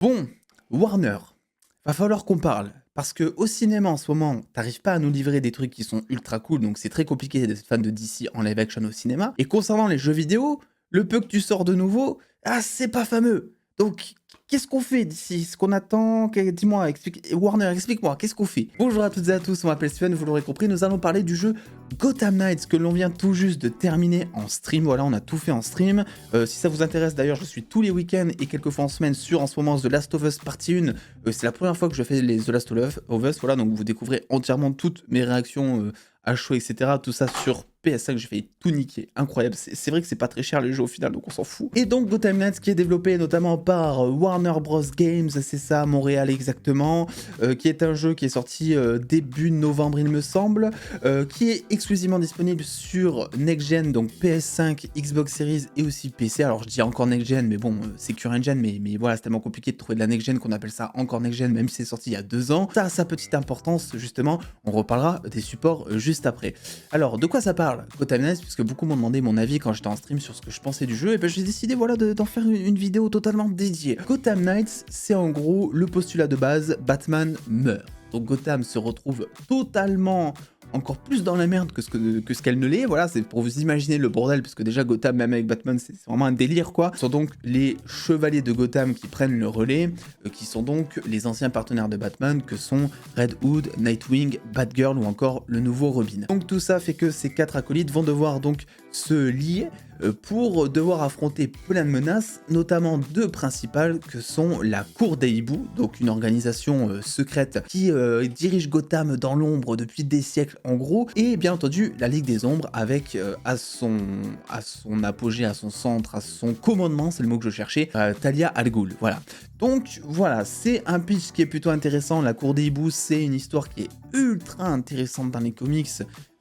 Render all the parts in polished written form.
Bon, Warner, va falloir qu'on parle. Parce que au cinéma en ce moment, t'arrives pas à nous livrer des trucs qui sont ultra cool, donc c'est très compliqué d'être fan de DC en live action au cinéma. Et concernant les jeux vidéo, le peu que tu sors de nouveau, c'est pas fameux. Donc, qu'est-ce qu'on fait d'ici? Ce qu'on attend? Dis-moi, Warner, explique-moi, qu'est-ce qu'on fait? Bonjour à toutes et à tous, on m'appelle Sven, vous l'aurez compris, nous allons parler du jeu Gotham Knights que l'on vient tout juste de terminer en stream. Voilà, on a tout fait en stream. Si ça vous intéresse, d'ailleurs, je suis tous les week-ends et quelques fois en semaine sur en ce moment The Last of Us partie 1. C'est la première fois que je fais les The Last of Us, voilà, donc vous découvrez entièrement toutes mes réactions à chaud, etc. Tout ça sur PS5, j'ai fait tout niquer, incroyable. C'est vrai que c'est pas très cher les jeux au final, donc on s'en fout. Et donc Gotham Knights qui est développé notamment par Warner Bros Games, c'est ça, Montréal exactement, qui est un jeu qui est sorti début novembre il me semble, qui est exclusivement disponible sur Next Gen, donc PS5, Xbox Series et aussi PC. Alors je dis encore Next Gen, mais bon, c'est current gen, mais voilà, c'est tellement compliqué de trouver de la Next Gen qu'on appelle ça encore Next Gen, même si c'est sorti il y a 2 ans. Ça a sa petite importance, justement, on reparlera des supports juste après. Alors, de quoi ça parle Gotham Knights, puisque beaucoup m'ont demandé mon avis quand j'étais en stream sur ce que je pensais du jeu, et ben j'ai décidé voilà d'en faire une vidéo totalement dédiée. Gotham Knights, c'est en gros le postulat de base, Batman meurt. Donc Gotham se retrouve totalement encore plus dans la merde que ce qu'elle ne l'est, voilà, c'est pour vous imaginer le bordel, parce que déjà Gotham, même avec Batman, c'est vraiment un délire, quoi. Ce sont donc les chevaliers de Gotham qui prennent le relais, qui sont donc les anciens partenaires de Batman, que sont Red Hood, Nightwing, Batgirl ou encore le nouveau Robin. Donc tout ça fait que ces 4 acolytes vont devoir donc se lier pour devoir affronter plein de menaces, notamment 2 principales que sont la Cour des hiboux, donc une organisation secrète qui dirige Gotham dans l'ombre depuis des siècles en gros, et bien entendu la Ligue des Ombres avec à son apogée, à son centre, à son commandement, c'est le mot que je cherchais, Talia al Ghul, voilà. Donc voilà, c'est un pitch qui est plutôt intéressant. La Cour des hiboux, c'est une histoire qui est ultra intéressante dans les comics,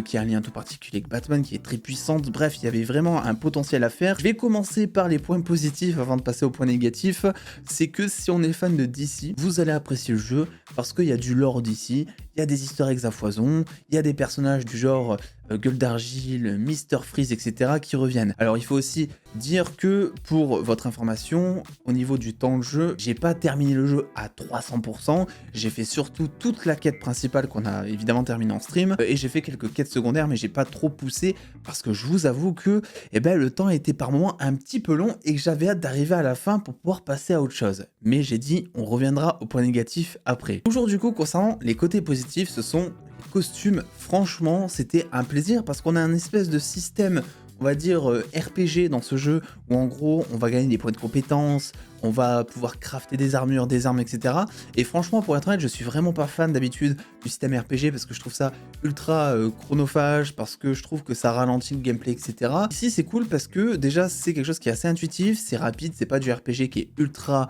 qui a un lien tout particulier avec Batman, qui est très puissante. Bref, il y avait vraiment un potentiel à faire. Je vais commencer par les points positifs avant de passer aux points négatifs. C'est que si on est fan de DC, vous allez apprécier le jeu parce qu'il y a du lore DC, il y a des easter eggs à foison, il y a des personnages du genre Gueule d'Argile, Mister Freeze, etc. qui reviennent. Alors il faut aussi dire que pour votre information, au niveau du temps de jeu, j'ai pas terminé le jeu à 300%, j'ai fait surtout toute la quête principale qu'on a évidemment terminée en stream, et j'ai fait quelques quêtes secondaires, mais j'ai pas trop poussé parce que je vous avoue que le temps était par moments un petit peu long et que j'avais hâte d'arriver à la fin pour pouvoir passer à autre chose. Mais j'ai dit, on reviendra aux points négatifs après. Toujours du coup, concernant les côtés positifs, ce sont les costumes. Franchement, c'était un plaisir parce qu'on a un espèce de système, on va dire RPG dans ce jeu, où en gros on va gagner des points de compétences, on va pouvoir crafter des armures, des armes, etc. Et franchement, pour être honnête, je suis vraiment pas fan d'habitude du système RPG parce que je trouve ça ultra chronophage, parce que je trouve que ça ralentit le gameplay, etc. Ici c'est cool parce que déjà c'est quelque chose qui est assez intuitif, c'est rapide, c'est pas du RPG qui est ultra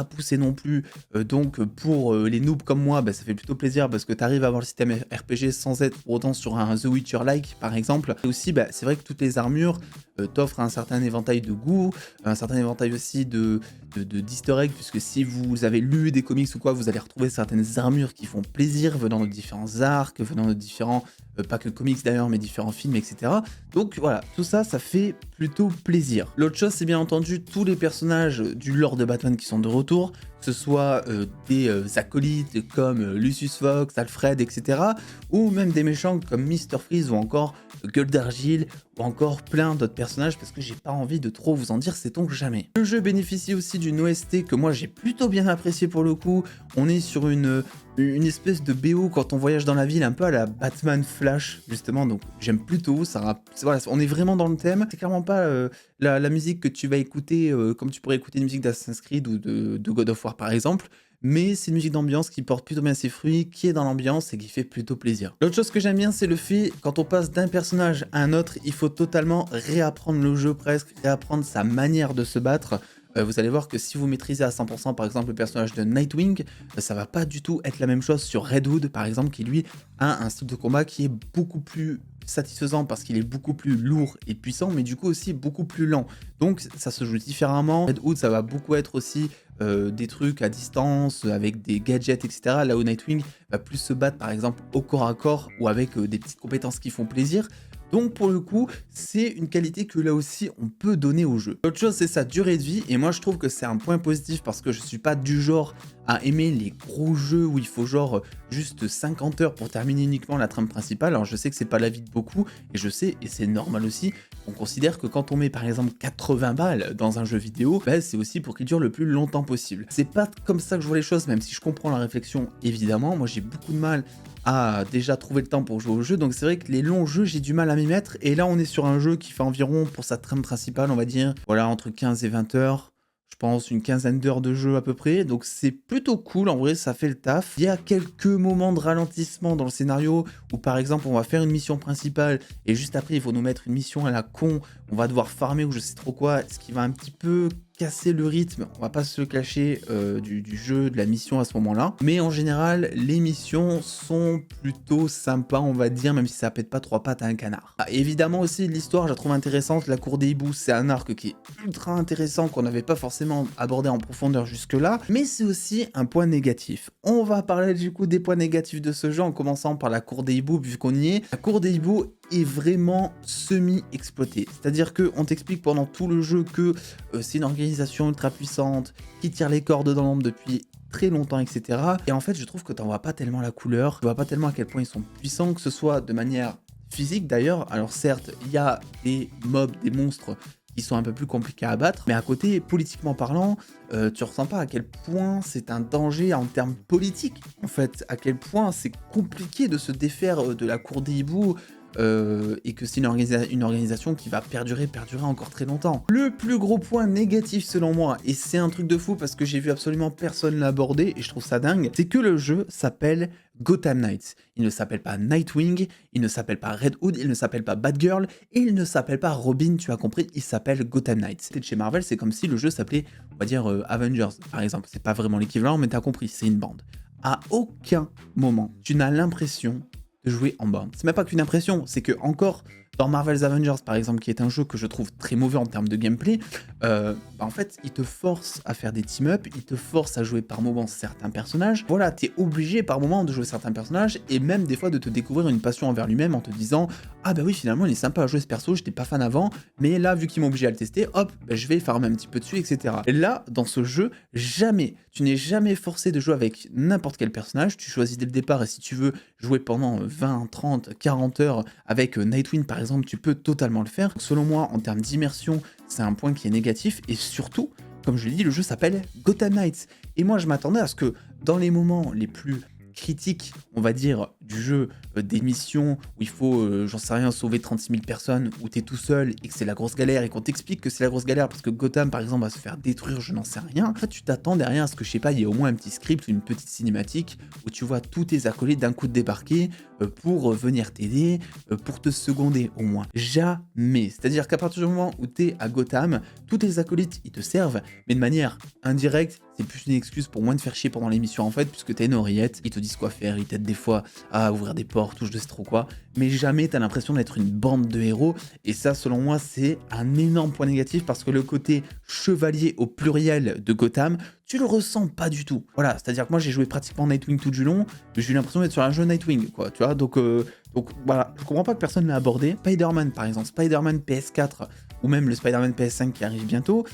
poussé non plus, donc pour les noobs comme moi, ça fait plutôt plaisir parce que tu arrives à avoir le système RPG sans être pour autant sur un The Witcher-like par exemple. Et aussi, c'est vrai que toutes les armures t'offrent un certain éventail de goûts, un certain éventail aussi d'easter eggs, puisque si vous avez lu des comics ou quoi, vous allez retrouver certaines armures qui font plaisir venant de différents arcs, venant de différents, pas que comics d'ailleurs, mais différents films, etc. Donc voilà, tout ça, ça fait plutôt plaisir. L'autre chose, c'est bien entendu tous les personnages du lore de Batman qui sont de retour, que ce soit des acolytes comme Lucius Fox, Alfred, etc. ou même des méchants comme Mister Freeze ou encore Gueule d'Argile, ou encore plein d'autres personnages, parce que j'ai pas envie de trop vous en dire, sait-on jamais. Le jeu bénéficie aussi d'une OST que moi j'ai plutôt bien apprécié pour le coup. On est sur une espèce de BO quand on voyage dans la ville, un peu à la Batman Flash, justement, donc j'aime plutôt, voilà, on est vraiment dans le thème. C'est clairement pas la musique que tu vas écouter comme tu pourrais écouter une musique d'Assassin's Creed ou de God of War par exemple, mais c'est une musique d'ambiance qui porte plutôt bien ses fruits, qui est dans l'ambiance et qui fait plutôt plaisir. L'autre chose que j'aime bien, c'est le fait, quand on passe d'un personnage à un autre, il faut totalement réapprendre le jeu presque, réapprendre sa manière de se battre. Vous allez voir que si vous maîtrisez à 100% par exemple le personnage de Nightwing, ça va pas du tout être la même chose sur Red Hood par exemple, qui lui a un style de combat qui est beaucoup plus satisfaisant parce qu'il est beaucoup plus lourd et puissant, mais du coup aussi beaucoup plus lent. Donc ça se joue différemment. Red Hood, ça va beaucoup être aussi des trucs à distance, avec des gadgets, etc. Là où Nightwing va plus se battre par exemple au corps à corps ou avec des petites compétences qui font plaisir. Donc pour le coup, c'est une qualité que là aussi on peut donner au jeu. L'autre chose, c'est sa durée de vie, et moi je trouve que c'est un point positif parce que je suis pas du genre à aimer les gros jeux où il faut genre juste 50 heures pour terminer uniquement la trame principale. Alors je sais que c'est pas l'avis de beaucoup, et je sais, et c'est normal aussi, on considère que quand on met par exemple 80 balles dans un jeu vidéo, bah, c'est aussi pour qu'il dure le plus longtemps possible. C'est pas comme ça que je vois les choses, même si je comprends la réflexion évidemment. Moi j'ai beaucoup de mal à déjà trouver le temps pour jouer au jeu, donc c'est vrai que les longs jeux j'ai du mal à m'y mettre, et là on est sur un jeu qui fait environ, pour sa trame principale on va dire, voilà, entre 15 et 20 heures, je pense une quinzaine d'heures de jeu à peu près, donc c'est plutôt cool, en vrai ça fait le taf. Il y a quelques moments de ralentissement dans le scénario, où par exemple on va faire une mission principale, et juste après il faut nous mettre une mission à la con, on va devoir farmer ou je sais trop quoi, ce qui va un petit peu casser le rythme, on va pas se le cacher, du jeu, de la mission à ce moment-là. Mais en général, les missions sont plutôt sympas, on va dire, même si ça pète pas trois pattes à un canard. Ah, évidemment aussi, l'histoire, je la trouve intéressante. La cour des hiboux, c'est un arc qui est ultra intéressant, qu'on n'avait pas forcément abordé en profondeur jusque-là. Mais c'est aussi un point négatif. On va parler du coup des points négatifs de ce jeu, en commençant par la cour des hiboux, vu qu'on y est. La cour des hiboux est vraiment semi-exploitée. C'est-à-dire qu'on t'explique pendant tout le jeu que c'est une organisation ultra puissante qui tire les cordes dans l'ombre depuis très longtemps, etc. Et en fait, je trouve que t'en vois pas tellement la couleur, tu vois pas tellement à quel point ils sont puissants, que ce soit de manière physique d'ailleurs. Alors certes, il y a des mobs, des monstres qui sont un peu plus compliqués à abattre, mais à côté, politiquement parlant, tu ressens pas à quel point c'est un danger en termes politiques. En fait, à quel point c'est compliqué de se défaire de la cour des hiboux, et que c'est une organisation qui va perdurer encore très longtemps. Le plus gros point négatif selon moi, et c'est un truc de fou parce que j'ai vu absolument personne l'aborder et je trouve ça dingue, c'est que le jeu s'appelle Gotham Knights. Il ne s'appelle pas Nightwing, il ne s'appelle pas Red Hood, il ne s'appelle pas Batgirl, et il ne s'appelle pas Robin, tu as compris, il s'appelle Gotham Knights. C'est de chez Marvel, c'est comme si le jeu s'appelait, on va dire, Avengers, par exemple. C'est pas vraiment l'équivalent, mais t'as compris, c'est une bande. À aucun moment, tu n'as l'impression de jouer en bande. C'est même pas qu'une impression, c'est que encore dans Marvel's Avengers par exemple, qui est un jeu que je trouve très mauvais en termes de gameplay, en fait il te force à faire des team-up, il te force à jouer par moments certains personnages. Voilà, t'es obligé par moments de jouer certains personnages, et même des fois de te découvrir une passion envers lui-même en te disant ah bah oui, finalement il est sympa à jouer ce perso, j'étais pas fan avant, mais là vu qu'ils m'ont obligé à le tester, hop, bah, je vais farmer un petit peu dessus, etc. Et là, dans ce jeu, jamais, tu n'es jamais forcé de jouer avec n'importe quel personnage, tu choisis dès le départ, et si tu veux jouer pendant 20, 30, 40 heures avec Nightwing par exemple, tu peux totalement le faire. Selon moi, en termes d'immersion, c'est un point qui est négatif, et surtout, comme je l'ai dit, le jeu s'appelle Gotham Knights. Et moi, je m'attendais à ce que dans les moments les plus critiques, on va dire, du jeu, des missions où il faut, j'en sais rien, sauver 36 000 personnes, où t'es tout seul et que c'est la grosse galère, et qu'on t'explique que c'est la grosse galère parce que Gotham, par exemple, va se faire détruire, je n'en sais rien. En fait, tu t'attends derrière à ce que, je sais pas, il y ait au moins un petit script ou une petite cinématique où tu vois tous tes acolytes d'un coup de débarquer pour venir t'aider, pour te seconder au moins. Jamais. C'est-à-dire qu'à partir du moment où t'es à Gotham, tous tes acolytes, ils te servent, mais de manière indirecte. C'est plus une excuse pour moins te faire chier pendant l'émission en fait, puisque t'as une oreillette, ils te disent quoi faire, ils t'aident des fois à ouvrir des portes ou je sais trop quoi, mais jamais t'as l'impression d'être une bande de héros, et ça selon moi c'est un énorme point négatif, parce que le côté chevalier au pluriel de Gotham, tu le ressens pas du tout. Voilà, c'est-à-dire que moi j'ai joué pratiquement Nightwing tout du long, mais j'ai eu l'impression d'être sur un jeu Nightwing, quoi, tu vois, donc voilà, je comprends pas que personne l'a abordé. Spider-Man par exemple, Spider-Man PS4, ou même le Spider-Man PS5 qui arrive bientôt,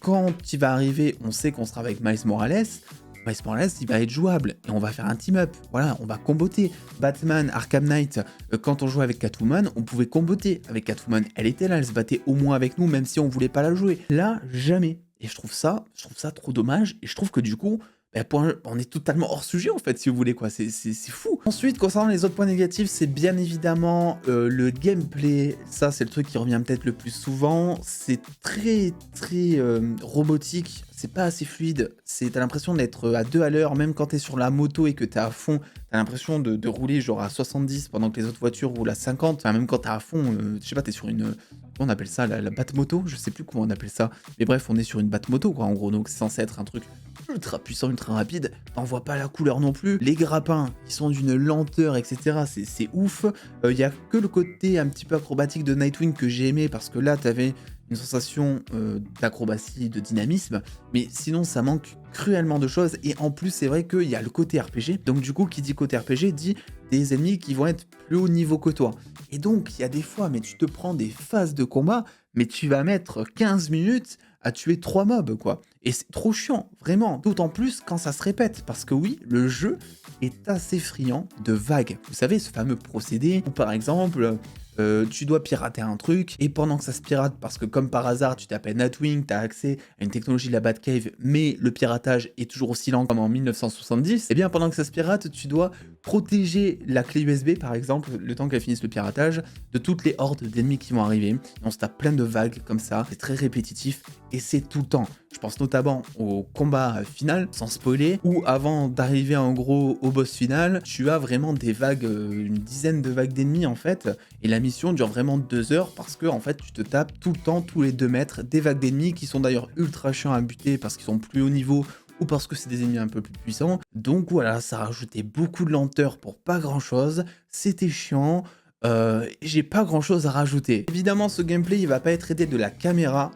quand il va arriver, on sait qu'on sera avec Miles Morales. Miles Morales, il va être jouable, et on va faire un team-up, voilà, on va comboter. Batman, Arkham Knight, quand on jouait avec Catwoman, on pouvait comboter avec Catwoman, elle était là, elle se battait au moins avec nous, même si on voulait pas la jouer. Là, jamais. Et je trouve ça trop dommage, et je trouve que du coup, on est totalement hors sujet en fait, si vous voulez, quoi, c'est fou. Ensuite, concernant les autres points négatifs, c'est bien évidemment le gameplay. Ça, c'est le truc qui revient peut-être le plus souvent. C'est très robotique, c'est pas assez fluide. T'as l'impression d'être à 2 à l'heure, même quand t'es sur la moto et que t'es à fond, t'as l'impression de rouler genre à 70 pendant que les autres voitures roulent à 50. Enfin, même quand t'es à fond, je sais pas, t'es sur une... Comment on appelle ça, la Batmoto? Je sais plus comment on appelle ça. Mais bref, on est sur une Batmoto, quoi, en gros. Donc c'est censé être un truc ultra puissant, ultra rapide. T'en vois pas la couleur non plus. Les grappins, ils sont d'une lenteur, etc. C'est ouf. Il y a que le côté un petit peu acrobatique de Nightwing que j'ai aimé, parce que là, t'avais une sensation d'acrobatie, de dynamisme, mais sinon ça manque cruellement de choses, et en plus c'est vrai qu'il y a le côté RPG, donc du coup qui dit côté RPG dit des ennemis qui vont être plus haut niveau que toi. Et donc il y a des fois, mais tu te prends des phases de combat, mais tu vas mettre 15 minutes à tuer 3 mobs, quoi. Et c'est trop chiant, vraiment. D'autant plus quand ça se répète, parce que oui, le jeu est assez friand de vagues. Vous savez, ce fameux procédé où par exemple, tu dois pirater un truc, et pendant que ça se pirate, parce que comme par hasard, tu t'appelles Nightwing, tu as accès à une technologie de la Batcave, mais le piratage est toujours aussi lent comme en 1970, et bien pendant que ça se pirate, tu dois protéger la clé USB, par exemple, le temps qu'elle finisse le piratage, de toutes les hordes d'ennemis qui vont arriver. Et on se tape plein de vagues comme ça, c'est très répétitif, et c'est tout le temps. Je pense notamment au combat final, sans spoiler, où avant d'arriver en gros au boss final, tu as vraiment des vagues, une dizaine de vagues d'ennemis en fait, et la mission dure vraiment 2 heures parce que en fait tu te tapes tout le temps, tous les 2 mètres, des vagues d'ennemis qui sont d'ailleurs ultra chiants à buter parce qu'ils sont plus haut niveau ou parce que c'est des ennemis un peu plus puissants. Donc voilà, ça rajoutait beaucoup de lenteur pour pas grand chose, c'était chiant. J'ai pas grand chose à rajouter. Évidemment, ce gameplay il va pas être aidé de la caméra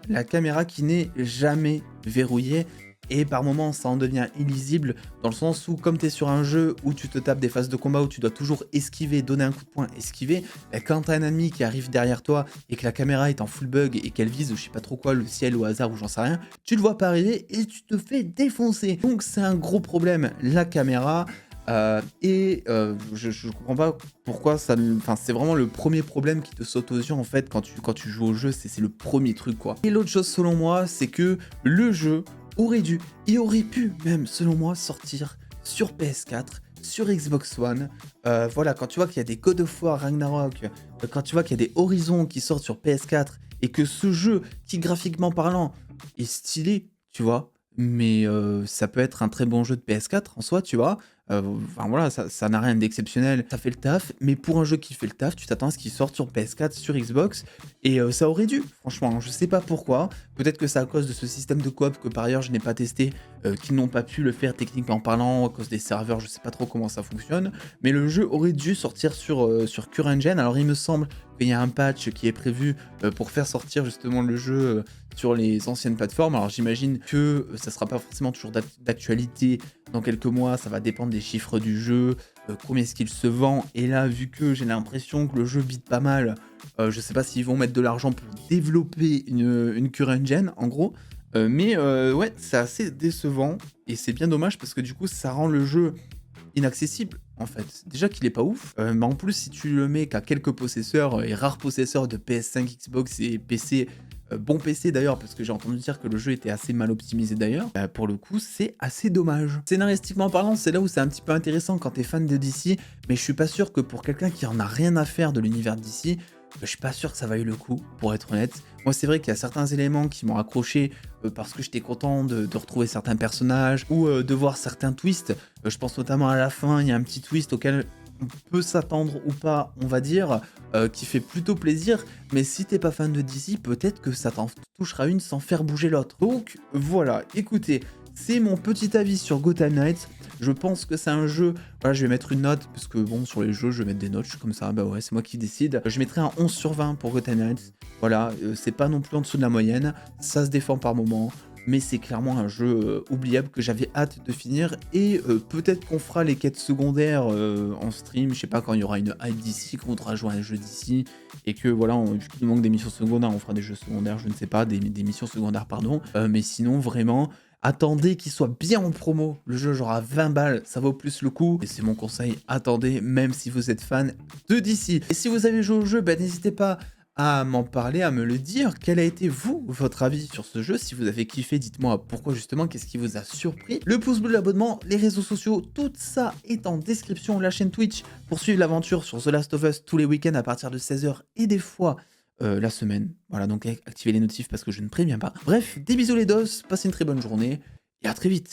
qui n'est jamais verrouillée, et par moments ça en devient illisible dans le sens où comme tu es sur un jeu où tu te tapes des phases de combat où tu dois toujours esquiver, donner un coup de poing, esquiver, et quand tu as un ennemi qui arrive derrière toi et que la caméra est en full bug et qu'elle vise je sais pas trop quoi, le ciel au hasard ou j'en sais rien, tu le vois pas arriver et tu te fais défoncer. Donc c'est un gros problème, la caméra. Je comprends pas pourquoi ça. Enfin, c'est vraiment le premier problème qui te saute aux yeux en fait quand tu joues au jeu, c'est le premier truc quoi. Et l'autre chose selon moi, c'est que le jeu aurait dû, et aurait pu même selon moi sortir sur PS4, sur Xbox One. Voilà, quand tu vois qu'il y a des God of War Ragnarok, quand tu vois qu'il y a des Horizon qui sortent sur PS4 et que ce jeu qui graphiquement parlant est stylé, tu vois, mais ça peut être un très bon jeu de PS4 en soi, tu vois. Enfin voilà, ça n'a rien d'exceptionnel, ça fait le taf, mais pour un jeu qui fait le taf, tu t'attends à ce qu'il sorte sur PS4, sur Xbox, et ça aurait dû, franchement, je sais pas pourquoi, peut-être que c'est à cause de ce système de coop que par ailleurs je n'ai pas testé, qu'ils n'ont pas pu le faire techniquement parlant, à cause des serveurs, je sais pas trop comment ça fonctionne, mais le jeu aurait dû sortir sur CureEngine. Alors il me semble qu'il y a un patch qui est prévu pour faire sortir justement le jeu sur les anciennes plateformes. Alors j'imagine que ça sera pas forcément toujours d'actualité dans quelques mois, ça va dépendre des chiffres du jeu, combien est-ce qu'il se vend, et là vu que j'ai l'impression que le jeu bite pas mal, je sais pas s'ils vont mettre de l'argent pour développer une CureEngine en gros, mais ouais, c'est assez décevant, et c'est bien dommage parce que du coup ça rend le jeu inaccessible en fait. Déjà qu'il est pas ouf, mais en plus si tu le mets qu'à quelques possesseurs, et rares possesseurs de PS5, Xbox et PC, bon PC d'ailleurs, parce que j'ai entendu dire que le jeu était assez mal optimisé d'ailleurs, bah, pour le coup c'est assez dommage. Scénaristiquement parlant, c'est là où c'est un petit peu intéressant quand t'es fan de DC, mais je suis pas sûr que pour quelqu'un qui en a rien à faire de l'univers de DC, je suis pas sûr que ça vaille le coup, pour être honnête. Moi, c'est vrai qu'il y a certains éléments qui m'ont accroché parce que j'étais content de retrouver certains personnages ou de voir certains twists. Je pense notamment à la fin, il y a un petit twist auquel on peut s'attendre ou pas, on va dire, qui fait plutôt plaisir. Mais si t'es pas fan de DC, peut-être que ça t'en touchera une sans faire bouger l'autre. Donc voilà, écoutez, c'est mon petit avis sur Gotham Knights. Je pense que c'est un jeu, voilà, je vais mettre une note, parce que bon, sur les jeux, je vais mettre des notes, je suis comme ça, bah ouais, c'est moi qui décide. Je mettrai un 11 sur 20 pour Gotham Knights. Voilà, c'est pas non plus en dessous de la moyenne, ça se défend par moment, mais c'est clairement un jeu oubliable que j'avais hâte de finir, et peut-être qu'on fera les quêtes secondaires en stream, je sais pas, quand il y aura une hype d'ici, qu'on voudra jouer à un jeu d'ici, et que voilà, vu qu'il nous manque des missions secondaires, on fera des jeux secondaires, je ne sais pas, des missions secondaires, pardon, mais sinon, vraiment, attendez qu'il soit bien en promo, le jeu genre à 20 balles, ça vaut plus le coup, et c'est mon conseil, attendez, même si vous êtes fan de DC. Et si vous avez joué au jeu, bah, n'hésitez pas à m'en parler, à me le dire, quel a été vous, votre avis sur ce jeu, si vous avez kiffé, dites-moi pourquoi justement, qu'est-ce qui vous a surpris, le pouce bleu, l'abonnement, les réseaux sociaux, tout ça est en description, la chaîne Twitch, pour suivre l'aventure sur The Last of Us tous les week-ends à partir de 16 h et des fois la semaine. Voilà, donc activez les notifs parce que je ne préviens pas. Bref, des bisous les dos, passez une très bonne journée et à très vite.